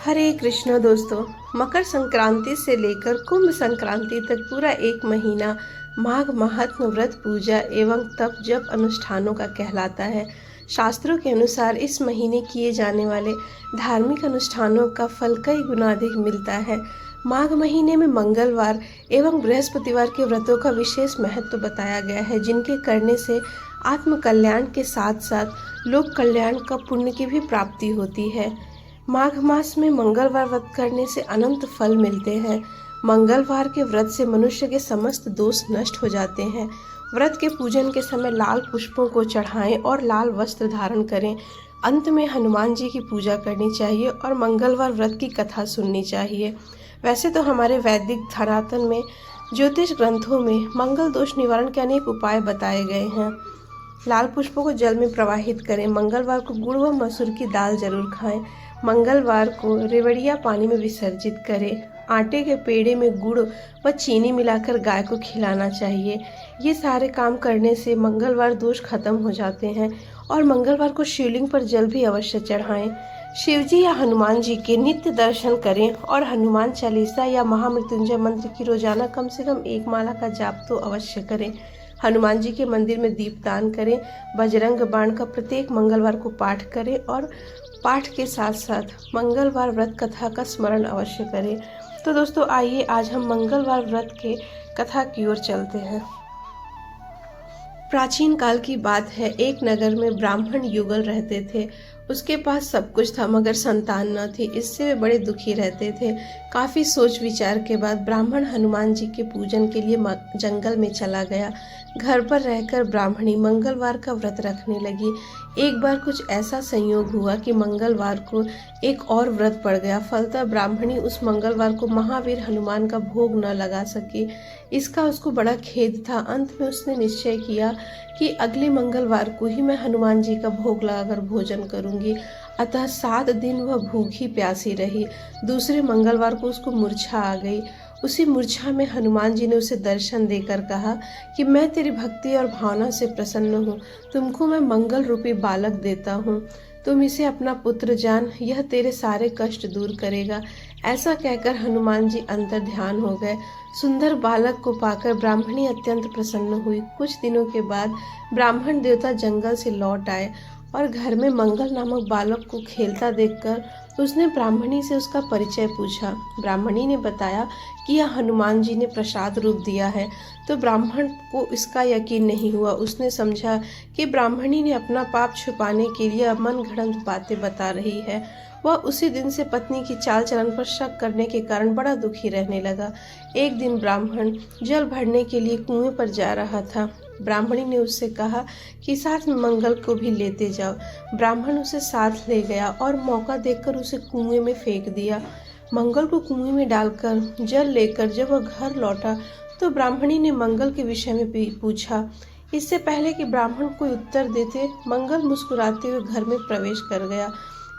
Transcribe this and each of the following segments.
हरे कृष्णा दोस्तों। मकर संक्रांति से लेकर कुंभ संक्रांति तक पूरा एक महीना माघ महात्म व्रत पूजा एवं तप जप अनुष्ठानों का कहलाता है। शास्त्रों के अनुसार इस महीने किए जाने वाले धार्मिक अनुष्ठानों का फल कई गुना अधिक मिलता है। माघ महीने में मंगलवार एवं बृहस्पतिवार के व्रतों का विशेष महत्व बताया गया है, जिनके करने से आत्म कल्याण के साथ साथ लोक कल्याण का पुण्य की भी प्राप्ति होती है। माघ मास में मंगलवार व्रत करने से अनंत फल मिलते हैं। मंगलवार के व्रत से मनुष्य के समस्त दोष नष्ट हो जाते हैं। व्रत के पूजन के समय लाल पुष्पों को चढ़ाएं और लाल वस्त्र धारण करें। अंत में हनुमान जी की पूजा करनी चाहिए और मंगलवार व्रत की कथा सुननी चाहिए। वैसे तो हमारे वैदिक धरातल में ज्योतिष ग्रंथों में मंगल दोष निवारण के अनेक उपाय बताए गए हैं। लाल पुष्पों को जल में प्रवाहित करें। मंगलवार को गुड़ व मसूर की दाल जरूर खाएं। मंगलवार को रेवड़िया पानी में विसर्जित करें। आटे के पेड़े में गुड़ व चीनी मिलाकर गाय को खिलाना चाहिए। ये सारे काम करने से मंगलवार दोष खत्म हो जाते हैं। और मंगलवार को शिवलिंग पर जल भी अवश्य चढ़ाएं। शिवजी या हनुमान जी के नित्य दर्शन करें और हनुमान चालीसा या महामृत्युंजय मंत्र की रोजाना कम से कम एक माला का जाप तो अवश्य करें। हनुमान जी के मंदिर में दीपदान करें। बजरंग बाण का प्रत्येक मंगलवार को पाठ करें और पाठ के साथ साथ मंगलवार व्रत कथा का स्मरण अवश्य करें। तो दोस्तों, आइए आज हम मंगलवार व्रत के कथा की ओर चलते हैं। प्राचीन काल की बात है, एक नगर में ब्राह्मण युगल रहते थे। उसके पास सब कुछ था मगर संतान न थी। इससे वे बड़े दुखी रहते थे। काफी सोच विचार के बाद ब्राह्मण हनुमान जी के पूजन के लिए जंगल में चला गया। घर पर रहकर ब्राह्मणी मंगलवार का व्रत रखने लगी। एक बार कुछ ऐसा संयोग हुआ कि मंगलवार को एक और व्रत पड़ गया। फलतः ब्राह्मणी उस मंगलवार को महावीर हनुमान का भोग न लगा सकी। इसका उसको बड़ा खेद था। अंत में उसने निश्चय किया कि अगले मंगलवार को ही मैं हनुमान जी का भोग लगाकर भोजन करूंगी। अतः 7 दिन वह भूखी प्यासी रही। दूसरे मंगलवार को उसको मूर्छा आ गई। उसी मूर्छा में हनुमान जी ने उसे दर्शन देकर कहा कि मैं तेरी भक्ति और भावना से प्रसन्न हूँ। तुमको मैं मंगल रूपी बालक देता हूँ। तुम इसे अपना पुत्र जान, यह तेरे सारे कष्ट दूर करेगा। ऐसा कहकर हनुमान जी अंतर ध्यान हो गए। सुंदर बालक को पाकर ब्राह्मणी अत्यंत प्रसन्न हुई। कुछ दिनों के बाद ब्राह्मण देवता जंगल से लौट आए और घर में मंगल नामक बालक को खेलता देखकर उसने ब्राह्मणी से उसका परिचय पूछा। ब्राह्मणी ने बताया कि यह हनुमान जी ने प्रसाद रूप दिया है। तो ब्राह्मण को इसका यकीन नहीं हुआ। उसने समझा कि ब्राह्मणी ने अपना पाप छुपाने के लिए मन गढ़ंत बातें बता रही है। वह उसी दिन से पत्नी की चाल चलन पर शक करने के कारण बड़ा दुखी रहने लगा। एक दिन ब्राह्मण जल भरने के लिए कुएं पर जा रहा था। ब्राह्मणी ने उससे कहा कि साथ में मंगल को भी लेते जाओ। ब्राह्मण उसे साथ ले गया और मौका देखकर उसे कुएं में फेंक दिया। मंगल को कुएं में डालकर जल लेकर जब वह घर लौटा तो ब्राह्मणी ने मंगल के विषय में पूछा। इससे पहले कि ब्राह्मण कोई उत्तर देते, मंगल मुस्कुराते हुए घर में प्रवेश कर गया।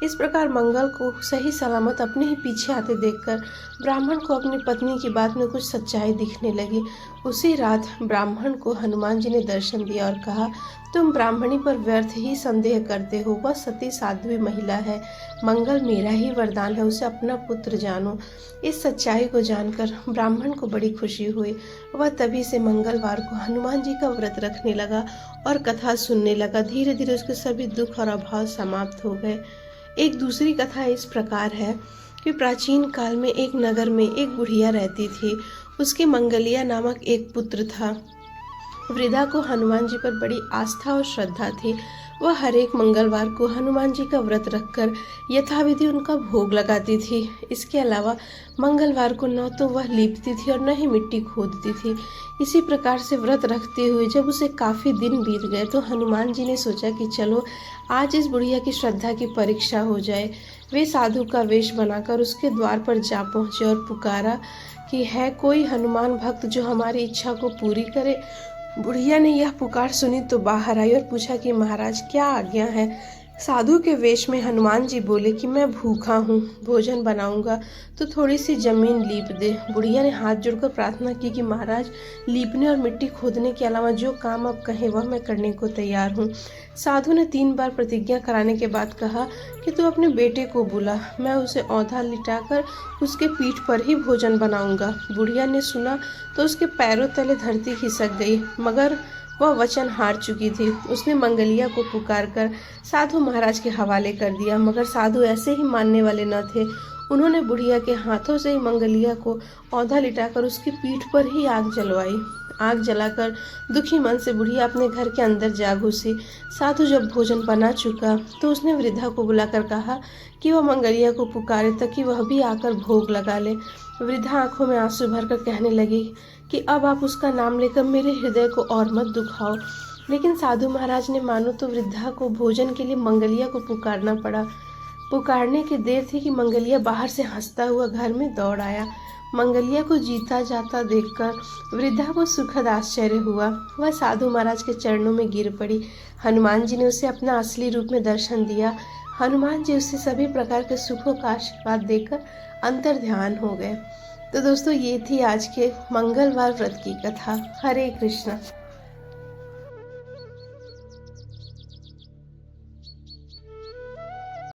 इस प्रकार मंगल को सही सलामत अपने ही पीछे आते देखकर ब्राह्मण को अपनी पत्नी की बात में कुछ सच्चाई दिखने लगी। उसी रात ब्राह्मण को हनुमान जी ने दर्शन दिया और कहा, तुम ब्राह्मणी पर व्यर्थ ही संदेह करते हो। वह सती साध्वी महिला है। मंगल मेरा ही वरदान है, उसे अपना पुत्र जानो। इस सच्चाई को जानकर ब्राह्मण को बड़ी खुशी हुई। वह तभी से मंगलवार को हनुमान जी का व्रत रखने लगा और कथा सुनने लगा। धीरे धीरे उसके सभी दुख और अभाव समाप्त हो गए। एक दूसरी कथा इस प्रकार है कि प्राचीन काल में एक नगर में एक बुढ़िया रहती थी। उसके मंगलिया नामक एक पुत्र था। वृद्धा को हनुमान जी पर बड़ी आस्था और श्रद्धा थी। वह हर एक मंगलवार को हनुमान जी का व्रत रखकर यथाविधि उनका भोग लगाती थी। इसके अलावा मंगलवार को न तो वह लीपती थी और न ही मिट्टी खोदती थी। इसी प्रकार से व्रत रखते हुए जब उसे काफी दिन बीत गए तो हनुमान जी ने सोचा कि चलो आज इस बुढ़िया की श्रद्धा की परीक्षा हो जाए। वे साधु का वेश बनाकर उसके द्वार पर जा पहुंचे और पुकारा कि है कोई हनुमान भक्त जो हमारी इच्छा को पूरी करे। बुढ़िया ने यह पुकार सुनी तो बाहर आई और पूछा कि महाराज क्या आज्ञा है। साधु के वेश में हनुमान जी बोले कि मैं भूखा हूँ, भोजन बनाऊंगा तो थोड़ी सी जमीन लीप दे। बुढ़िया ने हाथ जोड़कर प्रार्थना की कि महाराज, लीपने और मिट्टी खोदने के अलावा जो काम आप कहें वह मैं करने को तैयार हूँ। साधु ने 3 बार प्रतिज्ञा कराने के बाद कहा कि तू अपने बेटे को बुला, मैं उसे औंधा लिटाकर उसके पीठ पर ही भोजन बनाऊंगा। बुढ़िया ने सुना तो उसके पैरों तले धरती खिसक गई, मगर वह वचन हार चुकी थी। उसने मंगलिया को पुकार कर साधु महाराज के हवाले कर दिया, मगर साधु ऐसे ही मानने वाले न थे। उन्होंने बुढ़िया के हाथों से ही मंगलिया को औंधा लिटाकर उसकी पीठ पर ही आग जलवाई। आग जलाकर दुखी मन से बुढ़िया अपने घर के अंदर जा घुसी। साधु जब भोजन बना चुका तो उसने वृद्धा को बुलाकर कहा कि वह मंगलिया को पुकारे ताकि वह भी आकर भोग लगा ले। वृद्धा आंखों में आंसू भरकर कहने लगी कि अब आप उसका नाम लेकर मेरे हृदय को और मत दुखाओ। लेकिन साधु महाराज ने मानो तो वृद्धा को भोजन के लिए मंगलिया को पुकारना पड़ा। पुकारने की देर थी कि मंगलिया बाहर से हंसता हुआ घर में दौड़ आया। मंगलिया को जीता जाता देखकर वृद्धा को सुखद आश्चर्य हुआ। वह साधु महाराज के चरणों में गिर पड़ी। हनुमान जी ने उसे अपना असली रूप में दर्शन दिया। हनुमान जी उसे सभी प्रकार के सुखों का आशीर्वाद देकर अंतर ध्यान हो गए। तो दोस्तों, ये थी आज के मंगलवार व्रत की कथा। हरे कृष्णा।